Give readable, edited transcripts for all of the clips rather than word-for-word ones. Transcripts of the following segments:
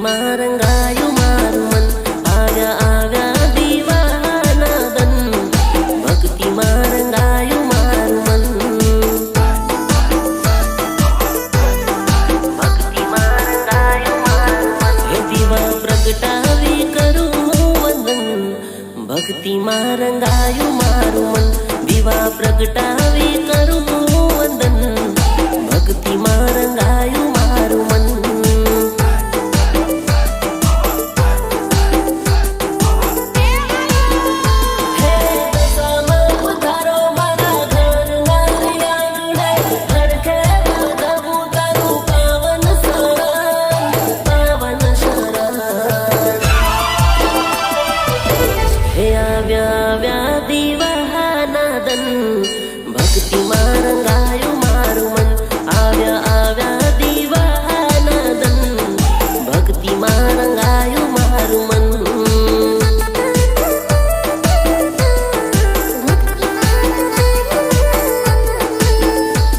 ભક્તિમાં રંગાયું મારું મન, આવ્યા આવ્યા દીવાના દન. ભક્તિમાં રંગાયું મારું મન, ભક્તિમાં રંગાયું મારું મન. હે દીવા પ્રગટાવી કરું વંદન, ભક્તિમાં રંગાયું મારું મન. દીવા પ્રગટાવી કરું વંદન, ભક્તિમાં રંગાયું મારું મન. ભક્તિમાં રંગાયું મારું મન, આવ્યા આવ્યા દીવાના દન. ભક્તિમાં રંગાયું મારું મન.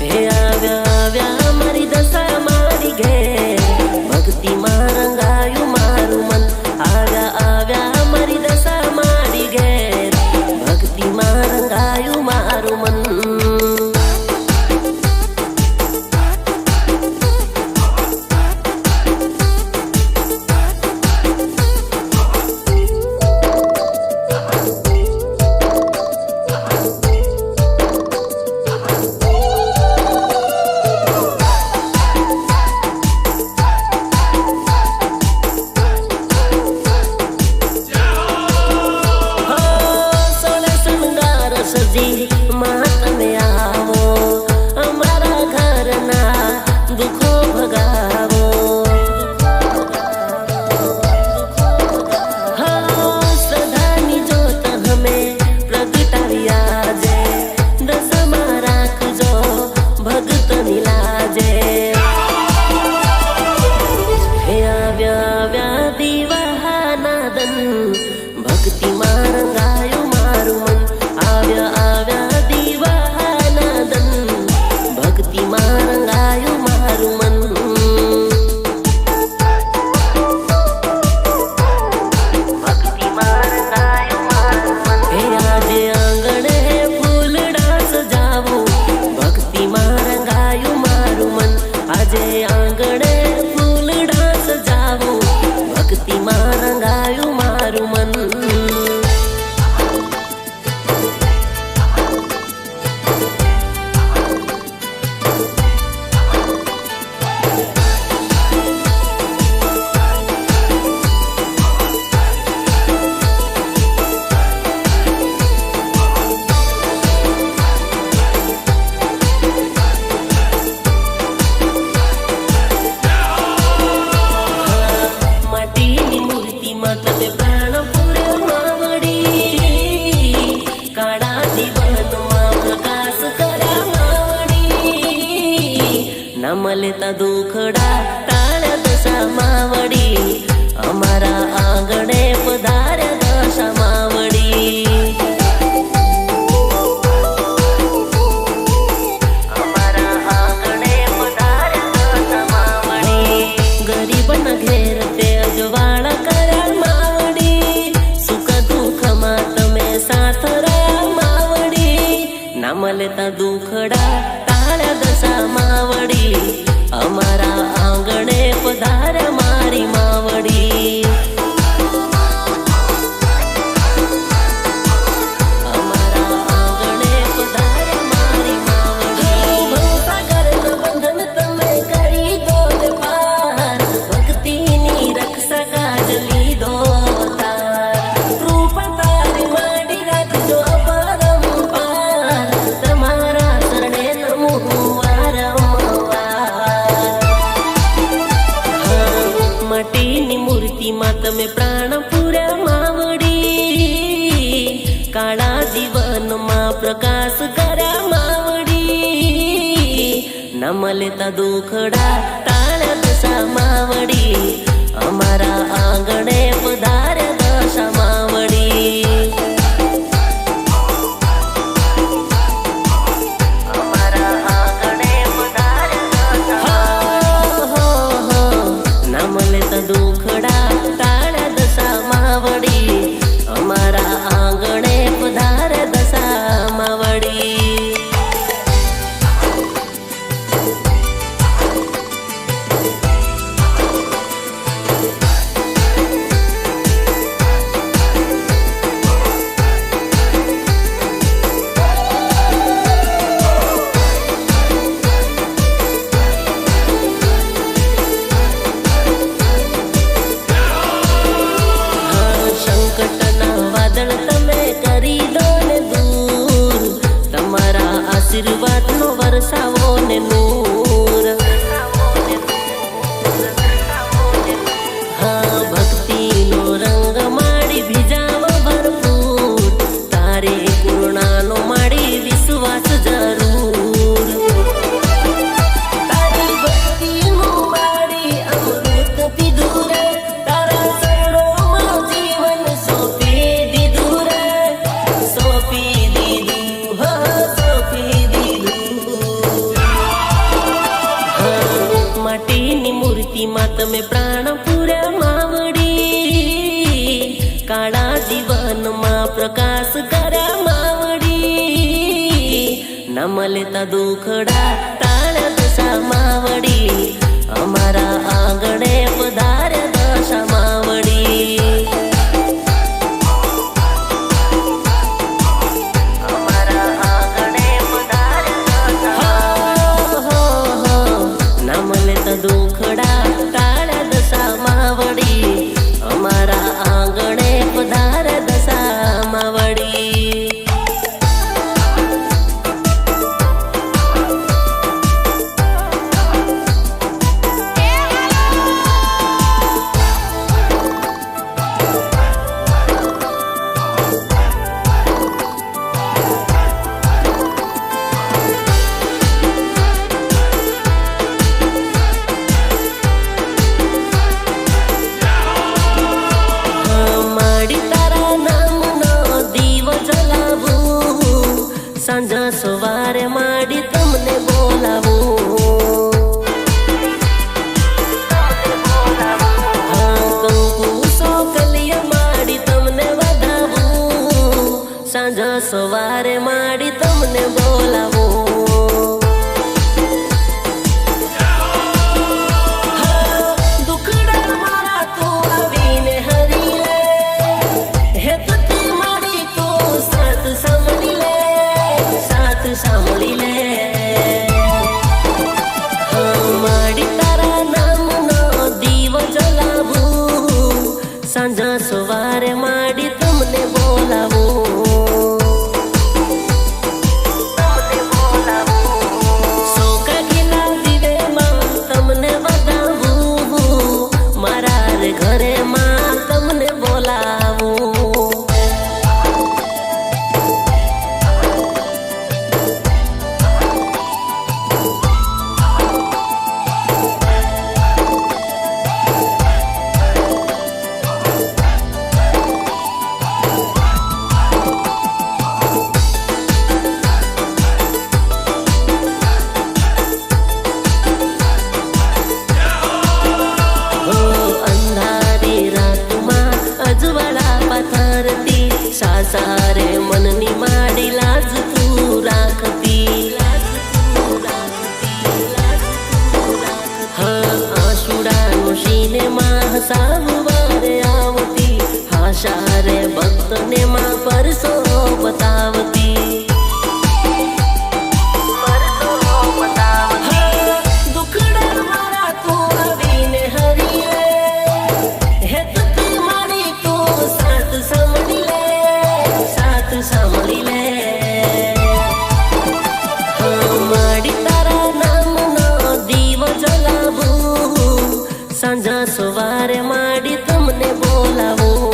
હે આવ્યા આવ્યા મારી દશા મારી ઘેર, ભક્તિમાં રંગાયું મારું મન. આવ્યા આવ્યા મારી દશા મારી ઘેર, ભક્તિમાં રંગાયું મારું મન. માં તમે આવો, અમારા ઘરના દુઃખો ભગાવો. શ્રદ્ધાની જ્યોત અમે પ્રગટાવી આજે, દસમાં રાખજો ભક્તની લાજે. હે આવ્યા આવ્યા દીવાના દન, ભક્તિમાં રંગાયું મારું મન. આવ્યા આવ્યા દીવાના દન, ભક્તિમાં રંગાયું મારું મન. ભક્તિમાં રંગાયું મારું મન. હે આજે આંગણે ફૂલડા સજાવું, ભક્તિમાં રંગાયું મારું મન. આજે આંગણે ફૂલડા સજાવું, ભક્તિમાં રંગાયું મારું મન. માટીની મૂર્તિમાં તમે પ્રાણ પૂર્યા માવડી, કાળા દીવાનમાં પ્રકાશ કર્યા માવડી. નામ લેતા દુખડા ટાળ્યા દશા માવડી, અમારા આંગણે પધાર્યા દશા માવડી. અમારા આંગણે પધાર્યા દશા માવડી. ગરીબના ઘેર તે અજવાળા કર્યા માવડી, સુખ દુઃખમાં તમે સાથ રહ્યા માવડી. નામ લેતા દુખડા ટાળ્યા દશા માવડી, અમારા આંગણે પધાર્યા મારી માવડી. અમારા આંગણે પધાર્યા મારી માવડી. ભવસાગરના બંધન તમે કરી દો ને પાર, ભક્તિની રક્ષા કાજ લીધો તાર. કૃપા તારી માંડી રાખજો અપરંપાર, તમારા શરણે નમું વારંવાર. માટીની મૂર્તિમાં તમે પ્રાણ પૂર્યા માવડી, કાળા જીવનમાં પ્રકાશ કર્યા માવડી. નામ લેતા દુખડા ટાળ્યા દશા માવડી, અમારા આંગણે પધાર્યા દશા માવડી. અમારા આંગણે પધાર્યા દશા માવડી. નામ લેતા દુખડા ટાળ્યા દશા માવડી અમારા આંગણે પધારે દશા માવડી આશીર્વાદનો વરસાવો ને નૂર હા ભક્તિનો રંગ માડી ભીજાવો ભરપૂર તારે પૂર્ણાનો માડી વિશ્વાસ જરૂર તારી ભક્તિનો માડી અમૃત પીધું રે તારા શરણોમાં જીવન સોંપી દીધું રે સોંપી દીધું માટીની મૂર્તિમાં તમે પ્રાણ પૂર્યા માવડી કાળા જીવનમાં પ્રકાશ કર્યા માવડી નામ લેતા દુખડા ટાળ્યા દશા માવડી અમારા આંગણે પધાર્યા દશા માવડી દુખડા ટાળ્યા દશા માવડી અમારા આંગણે પધારે દશા માવડી સાંજા સવારે માડી તમને બોલાવું હા કંકુ સોકલિયા માડી તમને વધાવું સાંજા સવારે માડી તમને બોલાવું દુખડા મારા તો આવીને હરી લે હે તું મારી તો સાથ સાંભળી લે સાંભળી લે માડી તારા નામનો દીવો જલાવું સાંજા સવારે માડી તમને બોલાવું સોકા ગીલા દીવેમાં તમને વધાવું મારા રે ઘરે માં તમને બોલાવું સારે મનની માડી લાજ તું રાખતી હા આશુડાનો શીને માં સાવવારે આવતી હાશા રે ભક્તને માં પરસો બતાવતી દુખડા મારા તું આવીને હરી લે હે તું મારી તો સાથ સાંભળી લે સાંભળી લે માડી તારા નામનો દીવો જલાવું સાંજા સવારે માડી તમને બોલાવું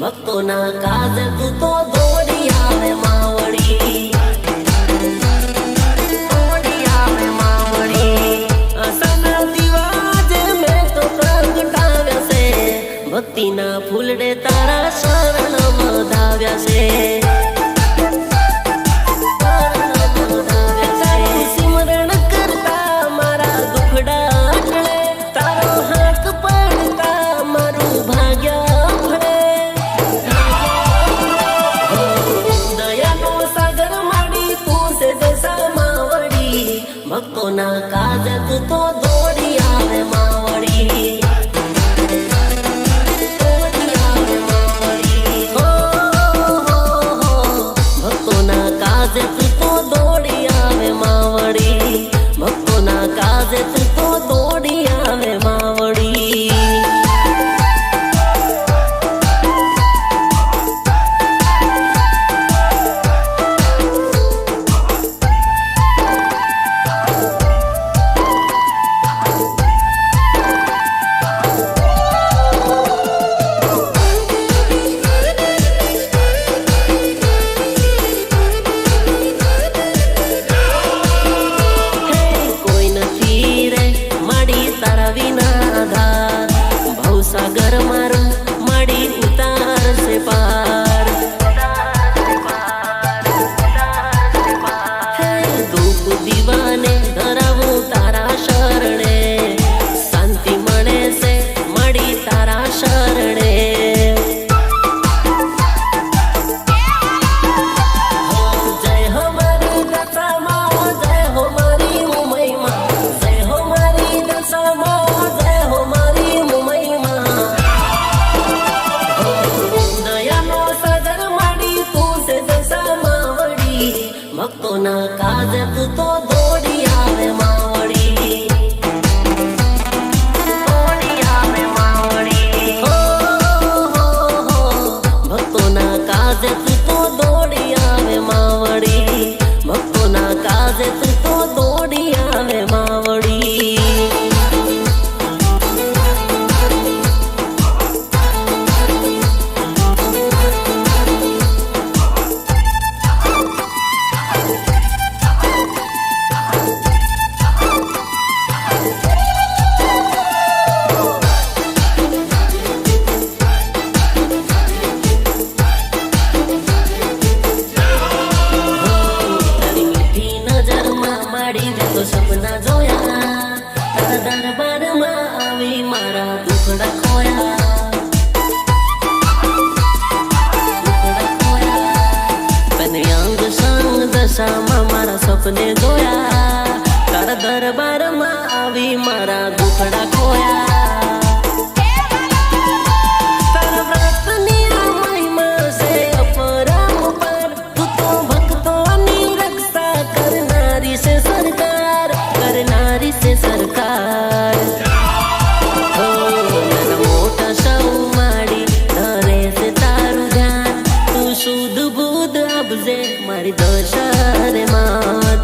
ભક્તોના કાજ તું તો દોડી આવે માવડી, દોડી આવે માવડી. આશાના દીવા મેં તો પ્રગટાવ્યા છે, ભક્તિના ફૂલડે તારા શરણ વધાવ્યા છે. ભક્તોના કાજ તું તો દોડી આવે માવડી, દોડી આવે માવડી. હો ભક્તોના કાજ તું તો દોડી આવે માવડી, ભક્તોના કાજ તું તો દોડી આવે માવડી. સાગર મારું માડી ઉતારશે પાર, ધૂપ દીવાને ધરાવું તારા શરણે, શાંતિ મળે છે માડી તારા શરણે. જય હો મારી દશામાં, જય હો મારી મુંબઈમાં, જય હો મારી દશામાં, જય હો મારી મુંબઈમાં. ભક્તોના કાજ તું તો દોડી આવે માવડી, દોડી આવે માવડી. હો ભક્તોના કાજ તું તો દોડી આવે માવડી, ભક્તોના કાજ તું તો દોડી આવે માવડી. સપના જોયા તારા દરબારમાં આવી મારા દુખડા ખોયા, દુખડા ખોયા. તને અંગ સંગ દશામાં મારા સપને જોયા, તારા દરબારમાં આવી મારા દુખડા ખોયા. તારા વ્રતની આ મહિમા છે અપરંપાર, તું તો ભક્તોની રક્ષા કરનારી છે સરકાર, કરનારી છે સરકાર. હો નાના મોટા સૌ માડી ધરે છે તારું ધ્યાન, તું શુદ્ધ બુદ્ધ આપજે મારી દશારે માત.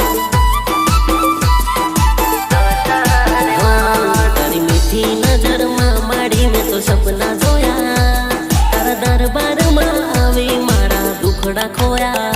તારી મીઠી નજરમાં માડી મેં તો સપના જોયા, તારા દરબારમાં આવી મારા દુખડા ખોયા.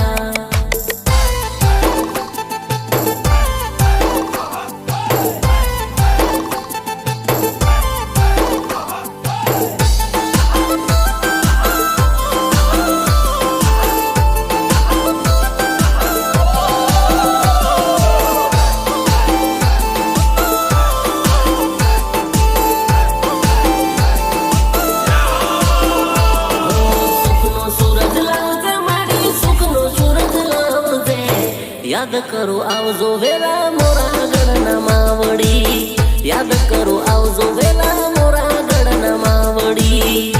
યાદ કરો આવજો વેલા મોરા ગઢના માવડી, યાદ કરો આવજો વેલા મોરા ગઢના માવડી.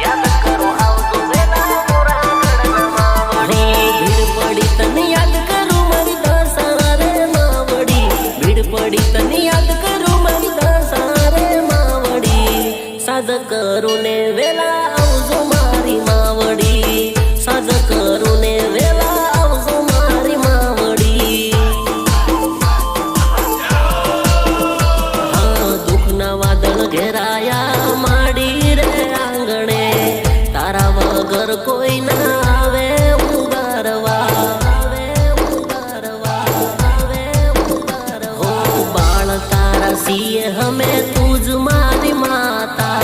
યાદ કરો આવજો વેલા મોરા ગઢના માવડી. ભીડ પડી તને યાદ કરું મારી દશા રે માવડી, ભીડ પડી તને યાદ કરું મારી દશા રે માવડી. સાદ કરું ને વેલા આવજો મારી માવડી, સાજ કરું ને વેલા આવજો મારી માવડી. હા દુઃખના વાદળ ઘેરા તું જ મારી માતા,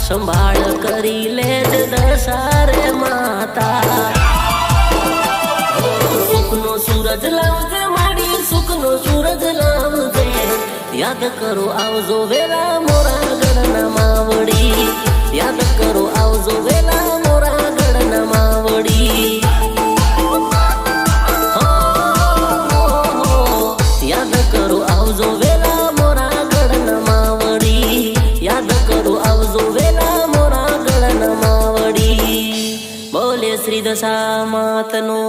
સંભાળ કરી લેજ દશારે માતા. સુખનો સૂરજ લાવજે માડી, સુખનો સૂરજ લાવજે, યાદ કરો આવજો વેલા મોરા ગઢના માવડી, યાદ કરો આવજો વેલા મોરા ગઢના માવડી. યાદ કરો આવજો વેલા મોરા ગઢના માવડી, યાદ કરો આવજો વેલા મોરા ગઢના માવડી. બોલે શ્રી દશા માતનો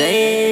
જય.